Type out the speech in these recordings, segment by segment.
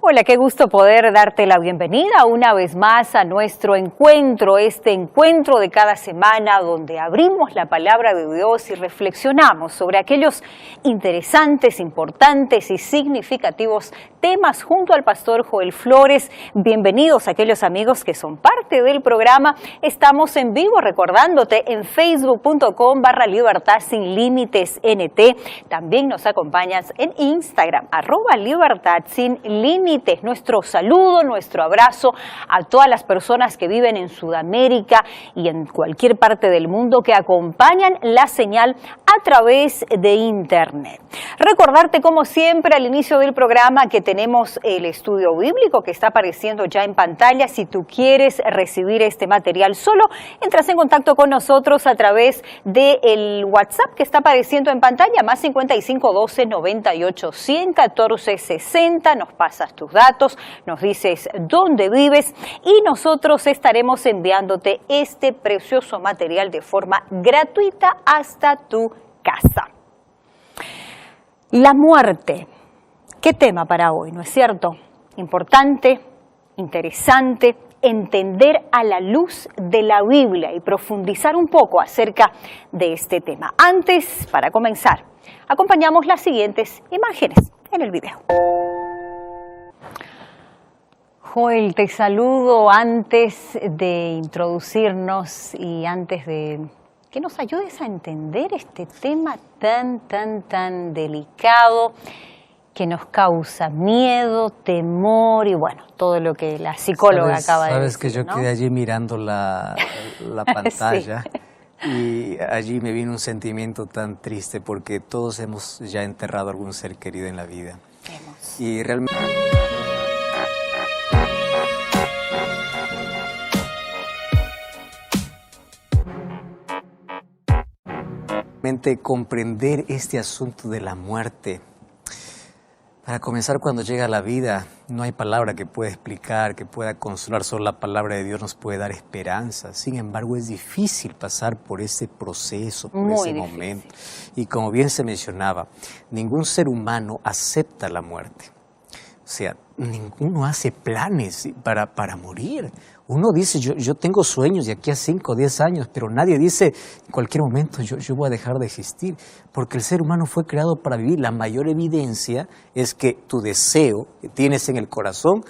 Hola, qué gusto poder darte la bienvenida una vez más a nuestro encuentro, este encuentro de cada semana donde abrimos la palabra de Dios y reflexionamos sobre aquellos interesantes, importantes y significativos temas junto al pastor Joel Flores. Bienvenidos a aquellos amigos que son parte del programa. Estamos en vivo recordándote en facebook.com/Libertad Sin Límites NT. También nos acompañas en Instagram, @Libertad Sin Límites. Nuestro saludo, nuestro abrazo a todas las personas que viven en Sudamérica y en cualquier parte del mundo que acompañan la señal a través de Internet. Recordarte, como siempre, al inicio del programa que tenemos el estudio bíblico que está apareciendo ya en pantalla. Si tú quieres recibir este material solo, entras en contacto con nosotros a través del WhatsApp que está apareciendo en pantalla, más 55 12 98 100 14 60. Nos pasas tus datos, nos dices dónde vives y nosotros estaremos enviándote este precioso material de forma gratuita hasta tu casa. La muerte. ¿Qué tema para hoy, no es cierto? Importante, interesante, entender a la luz de la Biblia y profundizar un poco acerca de este tema. Antes, para comenzar, acompañamos las siguientes imágenes en el video. Joel, te saludo antes de introducirnos y antes de que nos ayudes a entender este tema tan delicado que nos causa miedo, temor y bueno, todo lo que la psicóloga acaba de decir. Sabes que yo quedé allí mirando la pantalla y allí me vino un sentimiento tan triste porque todos hemos ya enterrado a algún ser querido en la vida. Y realmente... comprender este asunto de la muerte. Para comenzar, cuando llega la vida, no hay palabra que pueda explicar, que pueda consolar, solo la palabra de Dios nos puede dar esperanza. Sin embargo, es difícil pasar por ese proceso, por ese momento. Y como bien se mencionaba, ningún ser humano acepta la muerte. O sea, ninguno hace planes para morir. Uno dice, yo tengo sueños de aquí a 5 o 10 años, pero nadie dice, en cualquier momento yo voy a dejar de existir, porque el ser humano fue creado para vivir. La mayor evidencia es que tu deseo que tienes en el corazón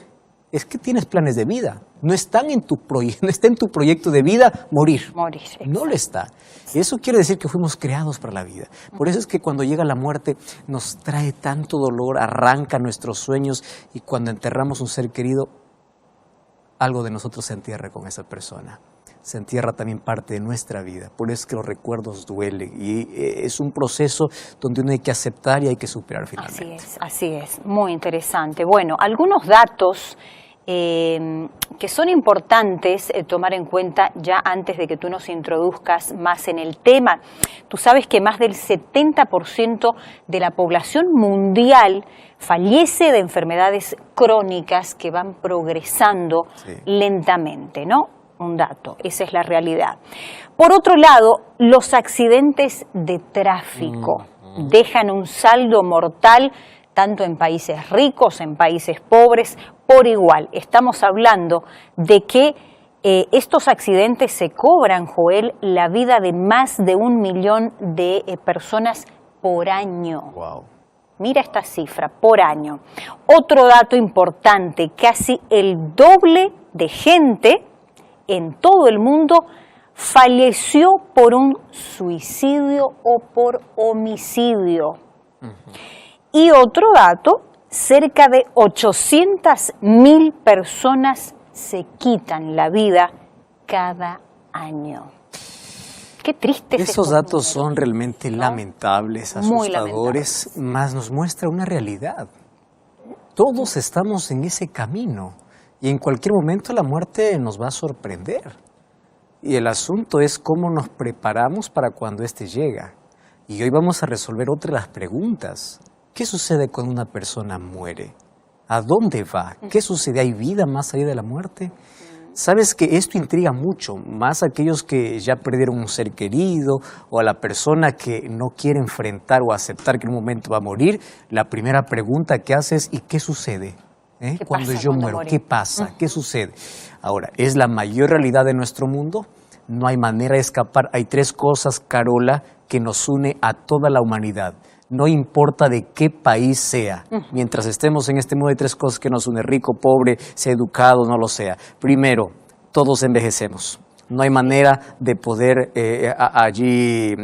es que tienes planes de vida. No está en tu proyecto de vida morir. No lo está. Y eso quiere decir que fuimos creados para la vida. Por eso es que cuando llega la muerte nos trae tanto dolor, arranca nuestros sueños y cuando enterramos un ser querido, algo de nosotros se entierra con esa persona. Se entierra también parte de nuestra vida. Por eso es que los recuerdos duelen y es un proceso donde uno hay que aceptar y hay que superar finalmente. Así es. Muy interesante. Bueno, algunos datos que son importantes tomar en cuenta ya antes de que tú nos introduzcas más en el tema. Tú sabes que más del 70% de la población mundial fallece de enfermedades crónicas que van progresando lentamente, ¿no? Un dato, esa es la realidad. Por otro lado, los accidentes de tráfico dejan un saldo mortal tanto en países ricos, en países pobres, por igual. Estamos hablando de que estos accidentes se cobran, Joel, la vida de más de 1 millón de personas por año. Wow. Mira esta cifra, por año. Otro dato importante, casi el doble de gente en todo el mundo falleció por un suicidio o por homicidio. Y otro dato, cerca de 800.000 personas se quitan la vida cada año. Qué triste es Esos datos son realmente lamentables, asustadores, más nos muestra una realidad. Todos estamos en ese camino y en cualquier momento la muerte nos va a sorprender. Y el asunto es cómo nos preparamos para cuando éste llega. Y hoy vamos a resolver otra de las preguntas. ¿Qué sucede cuando una persona muere? ¿A dónde va? ¿Qué sucede? ¿Hay vida más allá de la muerte? Sabes que esto intriga mucho, más a aquellos que ya perdieron un ser querido o a la persona que no quiere enfrentar o aceptar que en un momento va a morir. La primera pregunta que hace es ¿y qué sucede? Cuando yo muero, ¿qué pasa? ¿Qué sucede? Ahora, ¿es la mayor realidad de nuestro mundo? No hay manera de escapar. Hay tres cosas, Carola, que nos une a toda la humanidad. No importa de qué país sea. Mientras estemos en este mundo hay tres cosas que nos unen. Rico, pobre, sea educado, no lo sea. Primero, todos envejecemos. No hay manera de poder allí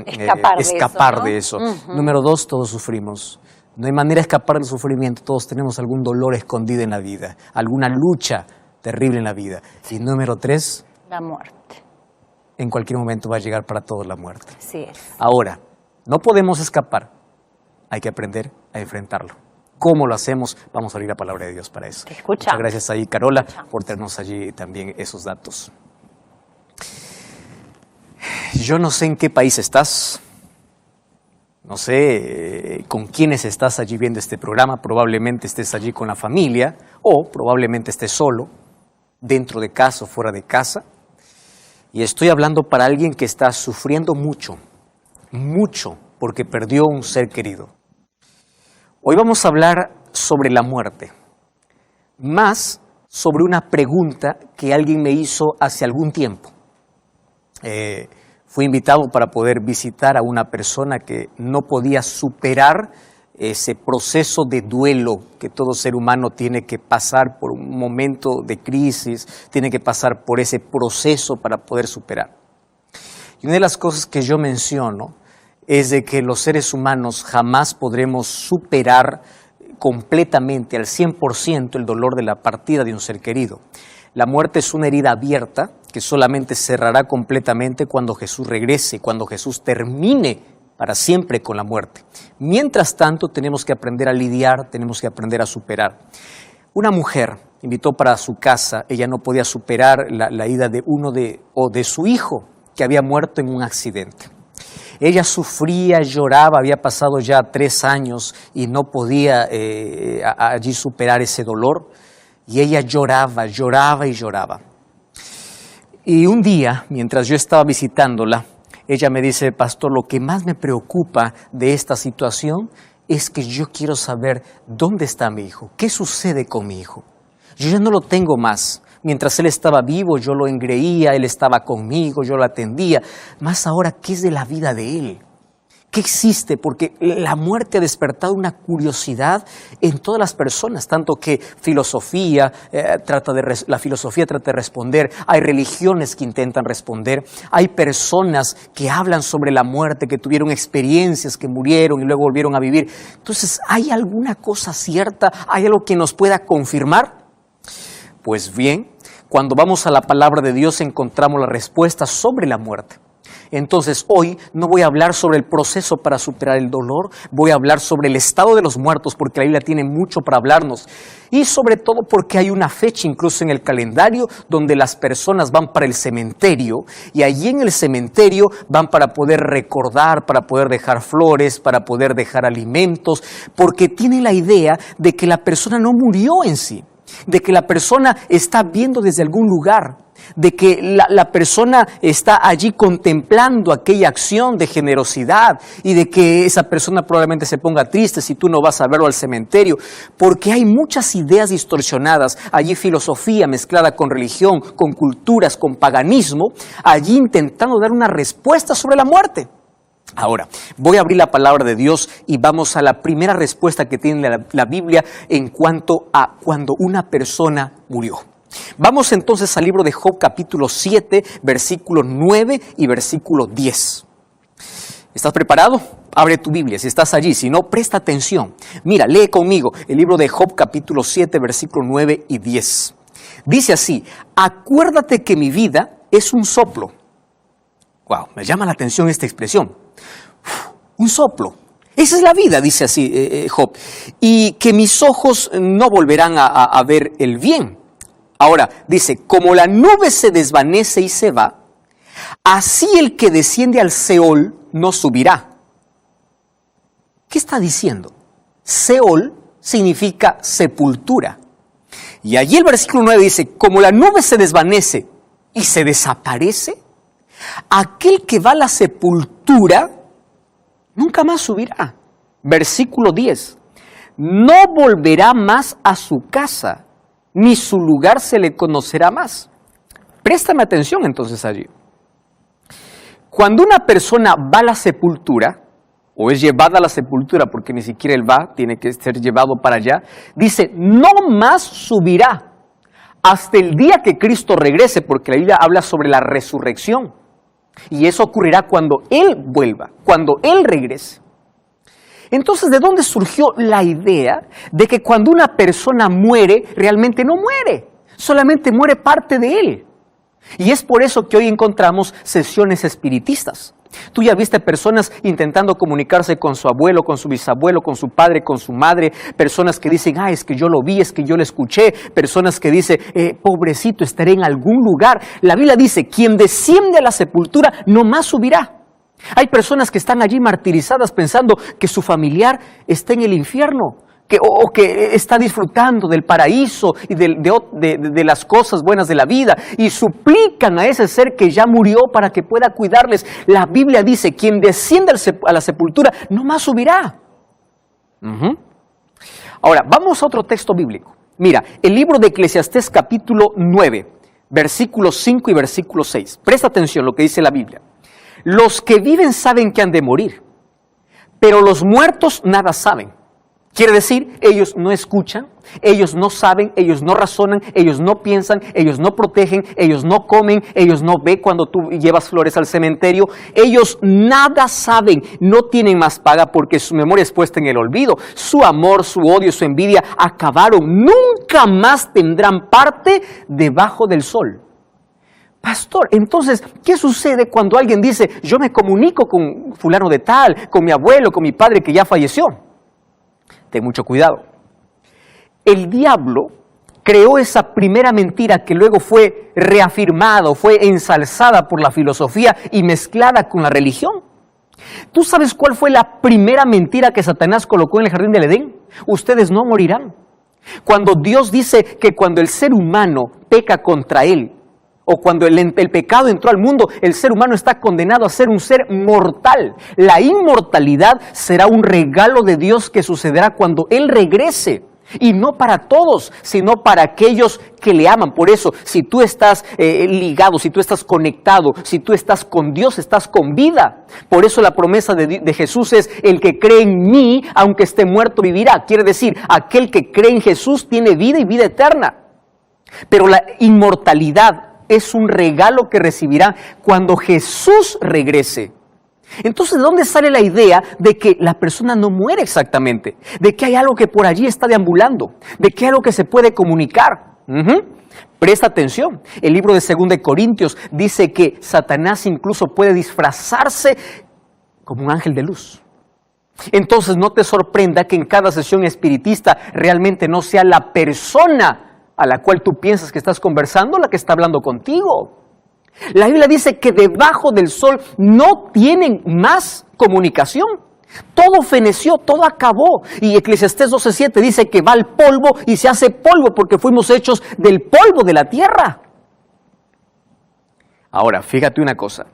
escapar de eso. Número dos, todos sufrimos. No hay manera de escapar del sufrimiento. Todos tenemos algún dolor escondido en la vida, alguna lucha terrible en la vida. Y número tres, la muerte. En cualquier momento va a llegar para todos la muerte. Así es. Ahora, no podemos escapar. Hay que aprender a enfrentarlo. ¿Cómo lo hacemos? Vamos a abrir la palabra de Dios para eso. Te escuchamos. Muchas gracias ahí, Carola, por tenernos allí también esos datos. Yo no sé en qué país estás. No sé con quiénes estás allí viendo este programa. Probablemente estés allí con la familia o probablemente estés solo, dentro de casa o fuera de casa. Y estoy hablando para alguien que está sufriendo mucho, porque perdió un ser querido. Hoy vamos a hablar sobre la muerte, más sobre una pregunta que alguien me hizo hace algún tiempo. Fui invitado para poder visitar a una persona que no podía superar ese proceso de duelo que todo ser humano tiene que pasar por un momento de crisis, tiene que pasar por ese proceso para poder superar. Y una de las cosas que yo menciono es de que los seres humanos jamás podremos superar completamente, al 100%, el dolor de la partida de un ser querido. La muerte es una herida abierta que solamente cerrará completamente cuando Jesús regrese, cuando Jesús termine para siempre con la muerte. Mientras tanto, tenemos que aprender a lidiar, tenemos que aprender a superar. Una mujer invitó para su casa, ella no podía superar la ida de de su hijo, que había muerto en un accidente. Ella sufría, lloraba, había pasado ya 3 años y no podía allí superar ese dolor. Y ella lloraba, lloraba y lloraba. Y un día, mientras yo estaba visitándola, ella me dice: pastor, lo que más me preocupa de esta situación es que yo quiero saber dónde está mi hijo, qué sucede con mi hijo. Yo ya no lo tengo más. Mientras él estaba vivo, yo lo engreía, él estaba conmigo, yo lo atendía. Más ahora, ¿qué es de la vida de él? ¿Qué existe? Porque la muerte ha despertado una curiosidad en todas las personas, tanto que la filosofía trata de responder, hay religiones que intentan responder, hay personas que hablan sobre la muerte, que tuvieron experiencias, que murieron y luego volvieron a vivir. Entonces, ¿hay alguna cosa cierta? ¿Hay algo que nos pueda confirmar? Pues bien, cuando vamos a la palabra de Dios encontramos la respuesta sobre la muerte. Entonces hoy no voy a hablar sobre el proceso para superar el dolor, voy a hablar sobre el estado de los muertos porque la Biblia tiene mucho para hablarnos y sobre todo porque hay una fecha incluso en el calendario donde las personas van para el cementerio y allí en el cementerio van para poder recordar, para poder dejar flores, para poder dejar alimentos, porque tienen la idea de que la persona no murió en sí, de que la persona está viendo desde algún lugar, de que la persona está allí contemplando aquella acción de generosidad y de que esa persona probablemente se ponga triste si tú no vas a verlo al cementerio, porque hay muchas ideas distorsionadas, allí filosofía mezclada con religión, con culturas, con paganismo, allí intentando dar una respuesta sobre la muerte. Ahora, voy a abrir la palabra de Dios y vamos a la primera respuesta que tiene la Biblia en cuanto a cuando una persona murió. Vamos entonces al libro de Job capítulo 7, versículo 9 y versículo 10. ¿Estás preparado? Abre tu Biblia, si estás allí, si no, presta atención. Mira, lee conmigo el libro de Job capítulo 7, versículo 9 y 10. Dice así: acuérdate que mi vida es un soplo. Wow, me llama la atención esta expresión. Un soplo. Esa es la vida, dice así Job. Y que mis ojos no volverán a ver el bien. Ahora, dice, como la nube se desvanece y se va, así el que desciende al Seol no subirá. ¿Qué está diciendo? Seol significa sepultura. Y allí el versículo 9 dice, como la nube se desvanece y se desaparece, aquel que va a la sepultura nunca más subirá. Versículo 10, no volverá más a su casa, ni su lugar se le conocerá más. Préstame atención entonces allí. Cuando una persona va a la sepultura, o es llevada a la sepultura, porque ni siquiera él va, tiene que ser llevado para allá, dice, no más subirá hasta el día que Cristo regrese, porque la Biblia habla sobre la resurrección. Y eso ocurrirá cuando Él vuelva, cuando Él regrese. Entonces, ¿de dónde surgió la idea de que cuando una persona muere, realmente no muere? Solamente muere parte de él. Y es por eso que hoy encontramos sesiones espiritistas. Tú ya viste personas intentando comunicarse con su abuelo, con su bisabuelo, con su padre, con su madre. Personas que dicen, es que yo lo vi, es que yo lo escuché. Personas que dicen, pobrecito, estaré en algún lugar. La Biblia dice, quien desciende a la sepultura no más subirá. Hay personas que están allí martirizadas pensando que su familiar está en el infierno. O que está disfrutando del paraíso y de las cosas buenas de la vida y suplican a ese ser que ya murió para que pueda cuidarles. La Biblia dice, quien desciende a la sepultura no más subirá. Ahora, vamos a otro texto bíblico. Mira, el libro de Eclesiastés capítulo 9, versículos 5 y versículo 6. Presta atención a lo que dice la Biblia. Los que viven saben que han de morir, pero los muertos nada saben. Quiere decir, ellos no escuchan, ellos no saben, ellos no razonan, ellos no piensan, ellos no protegen, ellos no comen, ellos no ven cuando tú llevas flores al cementerio. Ellos nada saben, no tienen más paga porque su memoria es puesta en el olvido. Su amor, su odio, su envidia acabaron. Nunca más tendrán parte debajo del sol. Pastor, entonces, ¿qué sucede cuando alguien dice, yo me comunico con fulano de tal, con mi abuelo, con mi padre que ya falleció? Ten mucho cuidado. El diablo creó esa primera mentira que luego fue reafirmada, fue ensalzada por la filosofía y mezclada con la religión. ¿Tú sabes cuál fue la primera mentira que Satanás colocó en el jardín del Edén? Ustedes no morirán. Cuando Dios dice que cuando el ser humano peca contra él, o cuando el pecado entró al mundo, el ser humano está condenado a ser un ser mortal. La inmortalidad será un regalo de Dios que sucederá cuando Él regrese. Y no para todos, sino para aquellos que le aman. Por eso, si tú estás ligado, si tú estás conectado, si tú estás con Dios, estás con vida. Por eso la promesa de Jesús es, el que cree en mí, aunque esté muerto, vivirá. Quiere decir, aquel que cree en Jesús tiene vida y vida eterna. Pero la inmortalidad es un regalo que recibirá cuando Jesús regrese. Entonces, ¿de dónde sale la idea de que la persona no muere exactamente? De que hay algo que por allí está deambulando, de que hay algo que se puede comunicar. Presta atención, el libro de 2 Corintios dice que Satanás incluso puede disfrazarse como un ángel de luz. Entonces, no te sorprenda que en cada sesión espiritista realmente no sea la persona a la cual tú piensas que estás conversando, la que está hablando contigo. La Biblia dice que debajo del sol no tienen más comunicación. Todo feneció, todo acabó. Y Eclesiastés 12:7 dice que va al polvo y se hace polvo porque fuimos hechos del polvo de la tierra. Ahora, fíjate una cosa.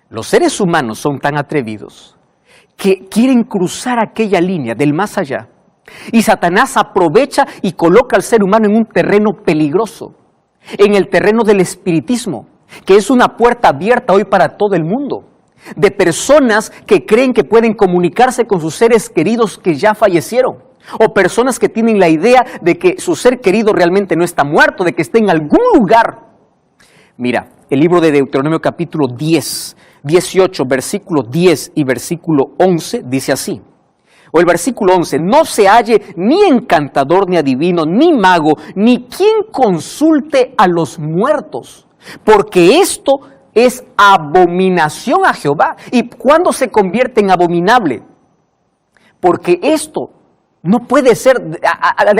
Los seres humanos son tan atrevidos que quieren cruzar aquella línea del más allá. Y Satanás aprovecha y coloca al ser humano en un terreno peligroso, en el terreno del espiritismo, que es una puerta abierta hoy para todo el mundo, de personas que creen que pueden comunicarse con sus seres queridos que ya fallecieron, o personas que tienen la idea de que su ser querido realmente no está muerto, de que está en algún lugar. Mira, el libro de Deuteronomio capítulo 10, 18, versículo 10 y versículo 11 dice así. O el versículo 11, no se halle ni encantador, ni adivino, ni mago, ni quien consulte a los muertos, porque esto es abominación a Jehová. ¿Y cuándo se convierte en abominable? Porque esto no puede ser de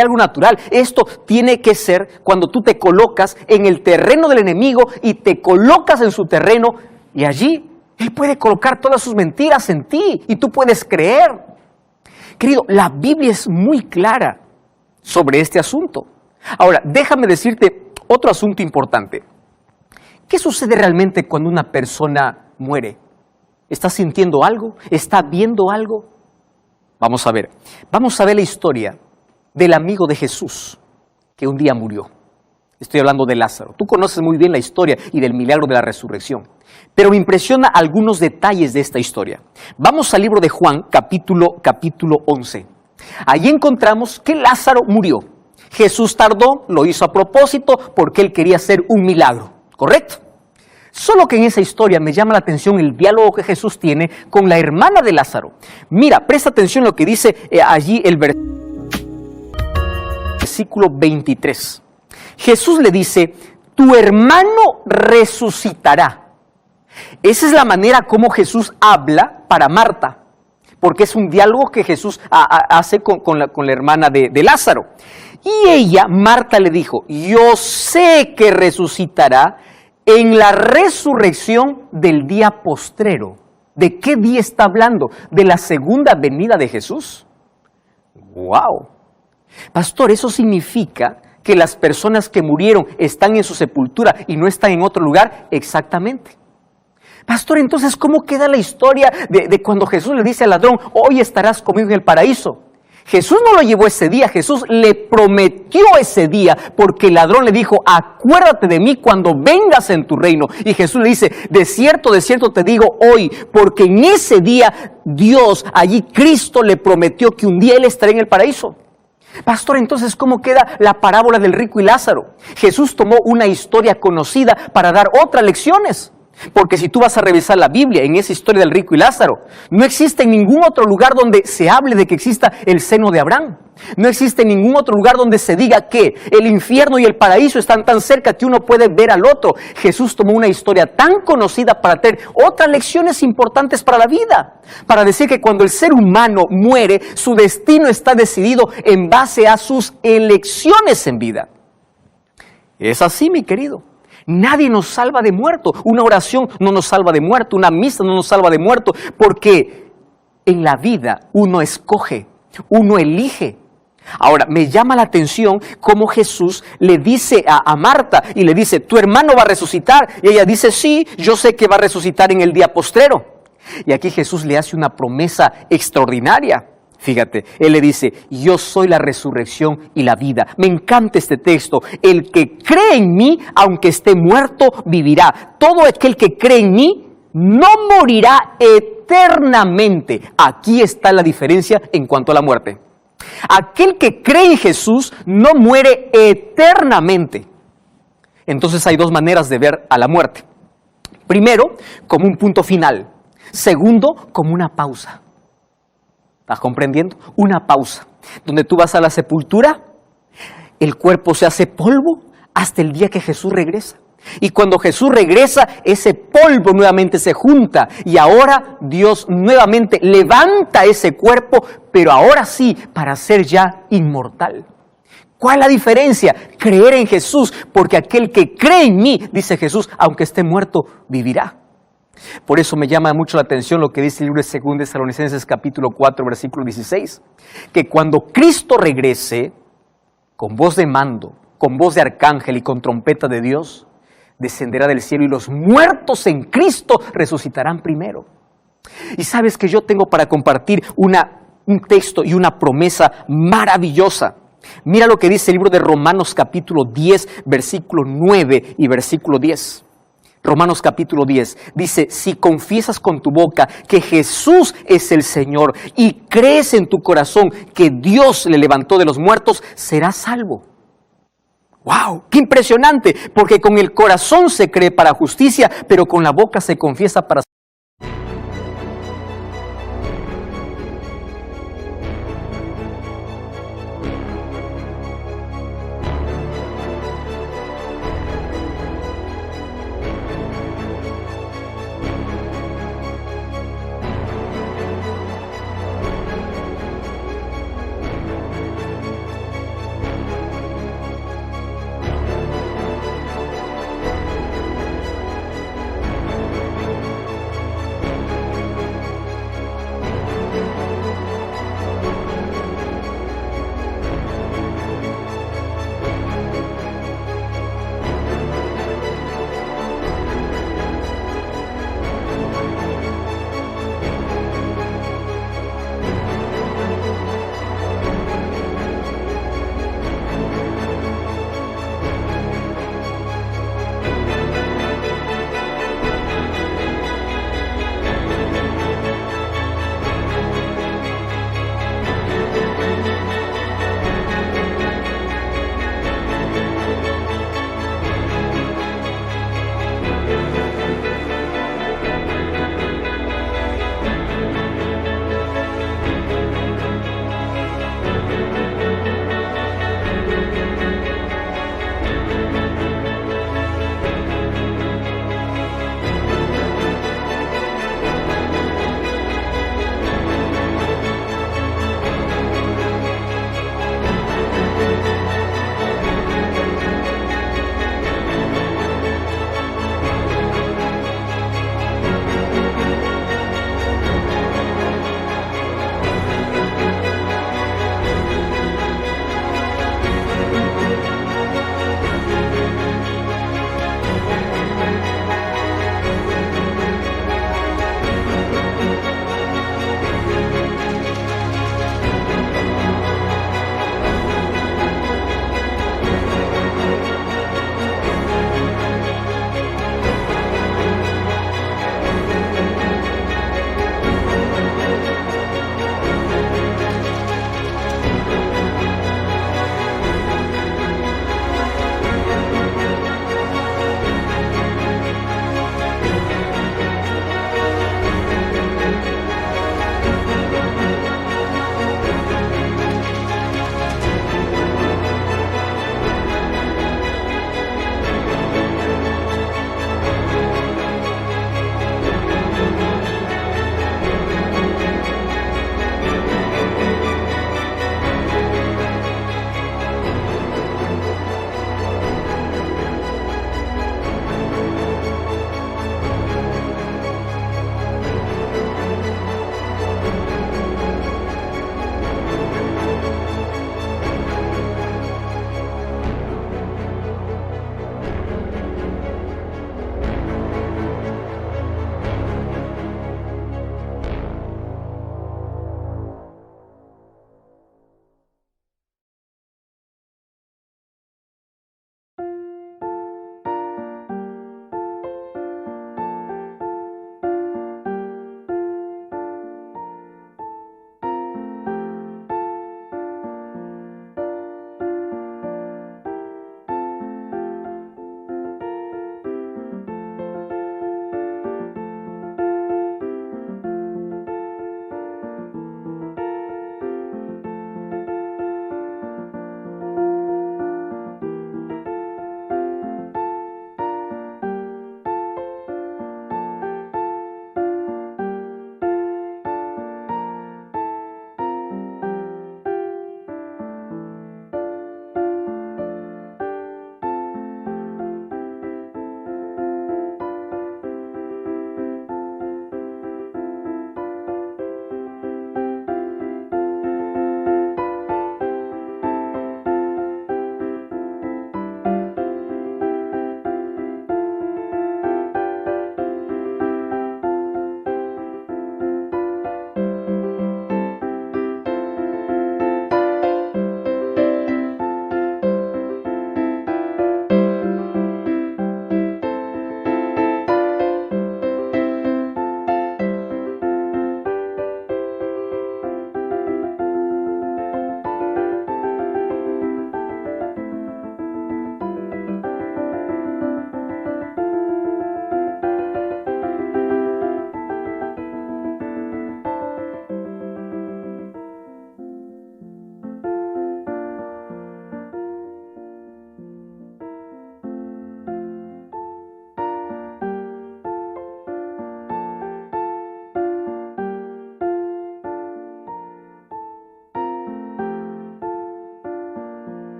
algo natural. Esto tiene que ser cuando tú te colocas en el terreno del enemigo y te colocas en su terreno y allí él puede colocar todas sus mentiras en ti y tú puedes creer. Querido, la Biblia es muy clara sobre este asunto. Ahora, déjame decirte otro asunto importante. ¿Qué sucede realmente cuando una persona muere? ¿Está sintiendo algo? ¿Está viendo algo? Vamos a ver la historia del amigo de Jesús, que un día murió. Estoy hablando de Lázaro. Tú conoces muy bien la historia y del milagro de la resurrección. Pero me impresiona algunos detalles de esta historia. Vamos al libro de Juan, capítulo 11. Allí encontramos que Lázaro murió. Jesús tardó, lo hizo a propósito porque él quería hacer un milagro, ¿correcto? Solo que en esa historia me llama la atención el diálogo que Jesús tiene con la hermana de Lázaro. Mira, presta atención a lo que dice allí el versículo 23. Jesús le dice, tu hermano resucitará. Esa es la manera como Jesús habla para Marta, porque es un diálogo que Jesús hace con la hermana de Lázaro. Y ella, Marta, le dijo, yo sé que resucitará en la resurrección del día postrero. ¿De qué día está hablando? ¿De la segunda venida de Jesús? ¡Wow! Pastor, eso significa que las personas que murieron están en su sepultura y no están en otro lugar. Exactamente. Pastor, entonces, ¿cómo queda la historia de cuando Jesús le dice al ladrón, hoy estarás conmigo en el paraíso? Jesús no lo llevó ese día, Jesús le prometió ese día, porque el ladrón le dijo, acuérdate de mí cuando vengas en tu reino. Y Jesús le dice, de cierto te digo hoy, porque en ese día Dios, allí Cristo le prometió que un día Él estará en el paraíso. Pastor, entonces, ¿cómo queda la parábola del rico y Lázaro? Jesús tomó una historia conocida para dar otras lecciones. Porque si tú vas a revisar la Biblia en esa historia del rico y Lázaro, no existe ningún otro lugar donde se hable de que exista el seno de Abraham. No existe ningún otro lugar donde se diga que el infierno y el paraíso están tan cerca que uno puede ver al otro. Jesús tomó una historia tan conocida para tener otras lecciones importantes para la vida. Para decir que cuando el ser humano muere, su destino está decidido en base a sus elecciones en vida. Es así, mi querido. Nadie nos salva de muerto. Una oración no nos salva de muerto. Una misa no nos salva de muerto. Porque en la vida uno escoge, uno elige. Ahora, me llama la atención cómo Jesús le dice a Marta y le dice, tu hermano va a resucitar. Y ella dice, sí, yo sé que va a resucitar en el día postrero. Y aquí Jesús le hace una promesa extraordinaria. Fíjate, Él le dice, yo soy la resurrección y la vida. Me encanta este texto. El que cree en mí, aunque esté muerto, vivirá. Todo aquel que cree en mí, no morirá eternamente. Aquí está la diferencia en cuanto a la muerte. Aquel que cree en Jesús, no muere eternamente. Entonces hay dos maneras de ver a la muerte. Primero, como un punto final. Segundo, como una pausa. ¿Estás comprendiendo? Una pausa, donde tú vas a la sepultura, el cuerpo se hace polvo hasta el día que Jesús regresa. Y cuando Jesús regresa, ese polvo nuevamente se junta y ahora Dios nuevamente levanta ese cuerpo, pero ahora sí, para ser ya inmortal. ¿Cuál es la diferencia? Creer en Jesús, porque aquel que cree en mí, dice Jesús, aunque esté muerto, vivirá. Por eso me llama mucho la atención lo que dice el libro de 2 Tesalonicenses capítulo 4, versículo 16, que cuando Cristo regrese, con voz de mando, con voz de arcángel y con trompeta de Dios, descenderá del cielo y los muertos en Cristo resucitarán primero. Y sabes que yo tengo para compartir un texto y una promesa maravillosa. Mira lo que dice el libro de Romanos capítulo 10, versículo 9 y versículo 10. Romanos capítulo 10 dice, si confiesas con tu boca que Jesús es el Señor y crees en tu corazón que Dios le levantó de los muertos, serás salvo. ¡Wow! ¡Qué impresionante! Porque con el corazón se cree para justicia, pero con la boca se confiesa para